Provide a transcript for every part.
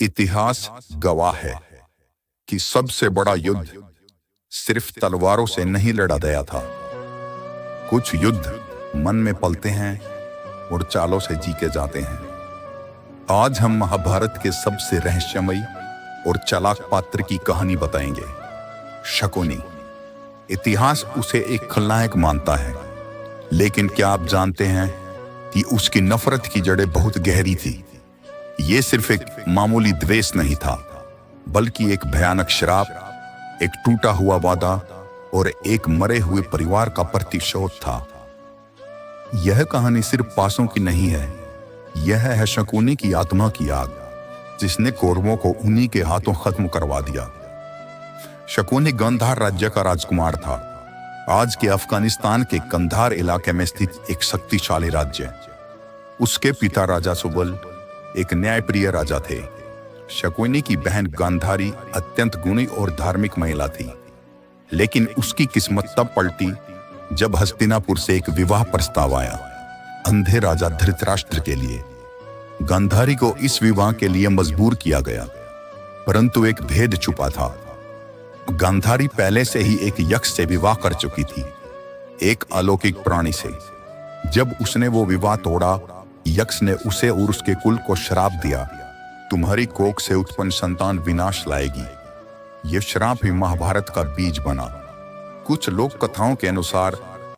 इतिहास गवाह है कि सबसे बड़ा युद्ध सिर्फ तलवारों से नहीं लड़ा गया था। कुछ युद्ध मन में पलते हैं और चालों से जीते जाते हैं। आज हम महाभारत के सबसे रहस्यमयी और चालाक पात्र की कहानी बताएंगे, शकुनी। इतिहास उसे एक खलनायक मानता है, लेकिन क्या आप जानते हैं कि उसकी नफरत की जड़ें बहुत गहरी थी। ये सिर्फ एक मामूली द्वेष नहीं था, बल्कि एक भयानक श्राप, एक टूटा हुआ वादा और एक मरे हुए परिवार का प्रतिशोध था। यह कहानी सिर्फ पासों की नहीं है, यह है शकुनी की आत्मा की आग, जिसने कौरवों को उन्हीं के हाथों खत्म करवा दिया। शकुनी गांधार राज्य का राजकुमार था, आज के अफगानिस्तान के कंधार इलाके में स्थित एक शक्तिशाली राज्य। उसके पिता राजा सुबल एक न्यायप्रिय राजा थे। शकुनी की बहन गांधारी अत्यंत गुणी और धार्मिक महिला थी, लेकिन उसकी किस्मत तब पलटी जब हस्तिनापुर से एक विवाह प्रस्ताव आया, अंधे राजा धृतराष्ट्र के लिए। गांधारी को इस विवाह के लिए मजबूर किया गया, परंतु एक भेद छुपा था। गांधारी पहले से ही एक यक्ष से विवाह कर चुकी थी, एक अलौकिक प्राणी से। जब उसने वो विवाह तोड़ा, यक्ष ने उसे और उसके कुल को श्राप दिया, तुम्हारी कोख से उत्पन्न संतान विनाश लाएगी। यह श्राप ही महाभारत का बीज बना। कुछ लोक कथाओं के अनुसार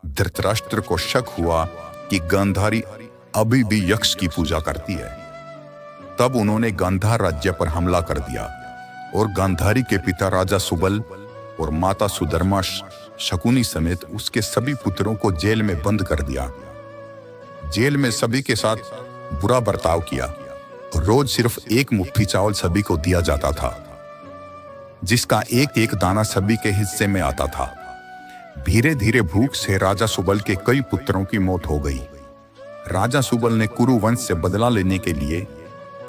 धृतराष्ट्र को शक हुआ कि गांधारी अभी भी यक्ष की पूजा करती है। तब उन्होंने गांधार राज्य पर हमला कर दिया और गांधारी के पिता राजा सुबल और माता सुधर्मा शकुनी समेत उसके सभी पुत्रों को जेल में बंद कर दिया। जेल में सभी के साथ बुरा बर्ताव किया। रोज सिर्फ एक मुट्ठी चावल सभी को दिया जाता था, जिसका एक एक दाना सभी के हिस्से में आता था। धीरे धीरे भूख से राजा सुबल के कई पुत्रों की मौत हो गई। राजा सुबल ने कुरु वंश से बदला लेने के लिए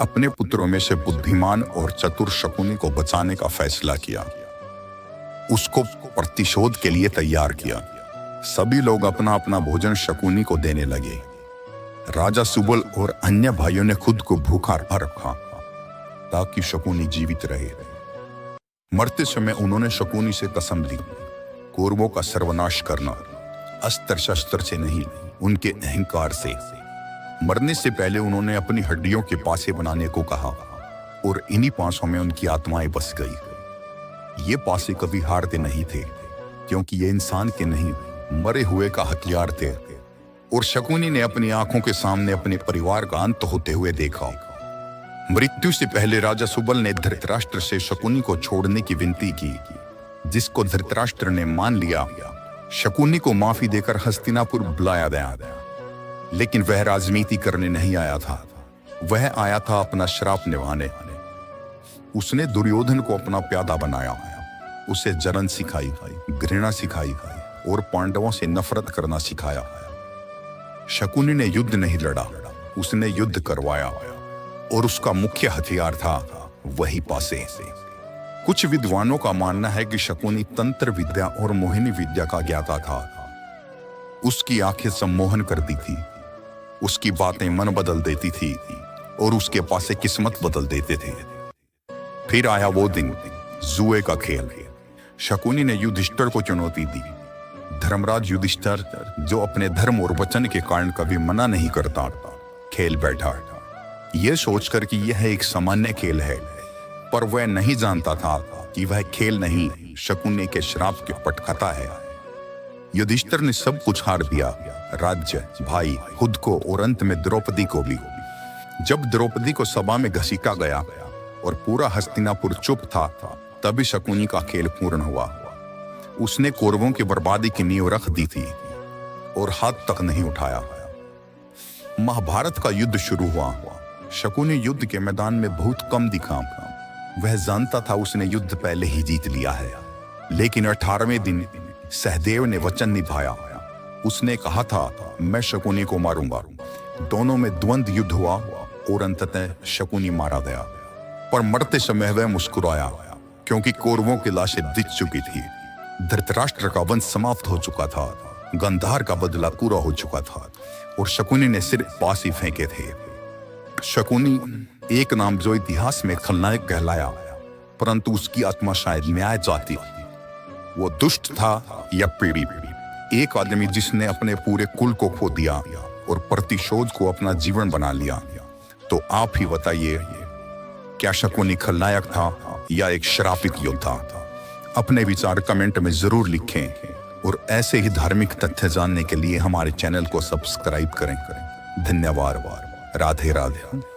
अपने पुत्रों में से बुद्धिमान और चतुर शकुनी को बचाने का फैसला किया। उसको प्रतिशोध के लिए तैयार किया। सभी लोग अपना अपना भोजन शकुनी को देने लगे। राजा सुबल और अन्य भाइयों ने खुद को भूखा रखा ताकि शकुनी जीवित रहे। मरते समय उन्होंने शकुनी से कसम ली, कौरवों का सर्वनाश करना, अस्त्र शस्त्र से नहीं, उनके अहंकार से। मरने से पहले उन्होंने अपनी हड्डियों के पासे बनाने को कहा और इन्हीं पासों में उनकी आत्माएं बस गई। ये पासे कभी हारते नहीं थे, क्योंकि ये इंसान के नहीं, मरे हुए का हथियार थे। और शकुनी ने अपनी आंखों के सामने अपने परिवार का अंत होते हुए देखा। मृत्यु से पहले राजा सुबल ने धृतराष्ट्र से शकुनी को छोड़ने की विनती की, जिसको धृतराष्ट्र ने मान लिया। शकुनी को माफी देकर हस्तिनापुर बुलाया गया, लेकिन वह राजनीति करने नहीं आया था, वह आया था अपना श्राप निभाने। उसने दुर्योधन को अपना प्यादा बनाया, उसे जलन सिखाई, घृणा सिखाई और पांडवों से नफरत करना सिखाया। शकुनी ने युद्ध नहीं लड़ा, उसने युद्ध करवाया, और उसका मुख्य हथियार था वही पासे। कुछ विद्वानों का मानना है कि शकुनी तंत्र विद्या और मोहिनी विद्या का ज्ञाता था। उसकी आंखें सम्मोहन करती थी, उसकी बातें मन बदल देती थी और उसके पासे किस्मत बदल देते थे। फिर आया वो दिन, जुए का खेल। शकुनी ने युधिष्ठिर को चुनौती दी। धर्मराज युधिष्ठिर, जो अपने धर्म और वचन के कारण कभी मना नहीं करता, खेल बैठा, यह सोचकर कि यह एक सामान्य खेल है। पर वह नहीं जानता था कि वह खेल नहीं, शकुनी के श्राप की पटकथा है। युधिष्ठिर ने सब कुछ हार दिया, राज्य, भाई, खुद को और अंत में द्रौपदी को भी। जब द्रौपदी को सभा में घसीटा गया और पूरा हस्तिनापुर चुप था, तभी शकुनी का खेल पूर्ण हुआ। उसने कौरवों की बर्बादी की नींव रख दी थी और हाथ तक नहीं उठाया। महाभारत का युद्ध शुरू हुआ। शकुनी युद्ध के मैदान में बहुत कम दिखा। वह जानता था उसने युद्ध पहले ही जीत लिया है, लेकिन 18वें दिन सहदेव ने वचन निभाया। उसने कहा था, मैं शकुनी को मारूंगा। दोनों में द्वंद्व युद्ध हुआ और अंततः शकुनी मारा गया। पर मरते समय वह मुस्कुराया, क्योंकि कौरवों की लाशें दिख चुकी थी। धृतराष्ट्र का वंश समाप्त हो चुका था, गांधार का बदला पूरा हो चुका था और शकुनी ने सिर्फ पास ही फेंके थे। शकुनी एक नाम जो इतिहास में खलनायक कहलाया, परंतु उसकी आत्मा शायद न्याय चाहती। वो दुष्ट था या पीड़ित, एक आदमी जिसने अपने पूरे कुल को खो दिया और प्रतिशोध को अपना जीवन बना लिया। तो आप ही बताइए, क्या शकुनी खलनायक था या एक श्रापित योद्धा? अपने विचार कमेंट में जरूर लिखें और ऐसे ही धार्मिक तथ्य जानने के लिए हमारे चैनल को सब्सक्राइब करें। धन्यवाद। राधे राधे।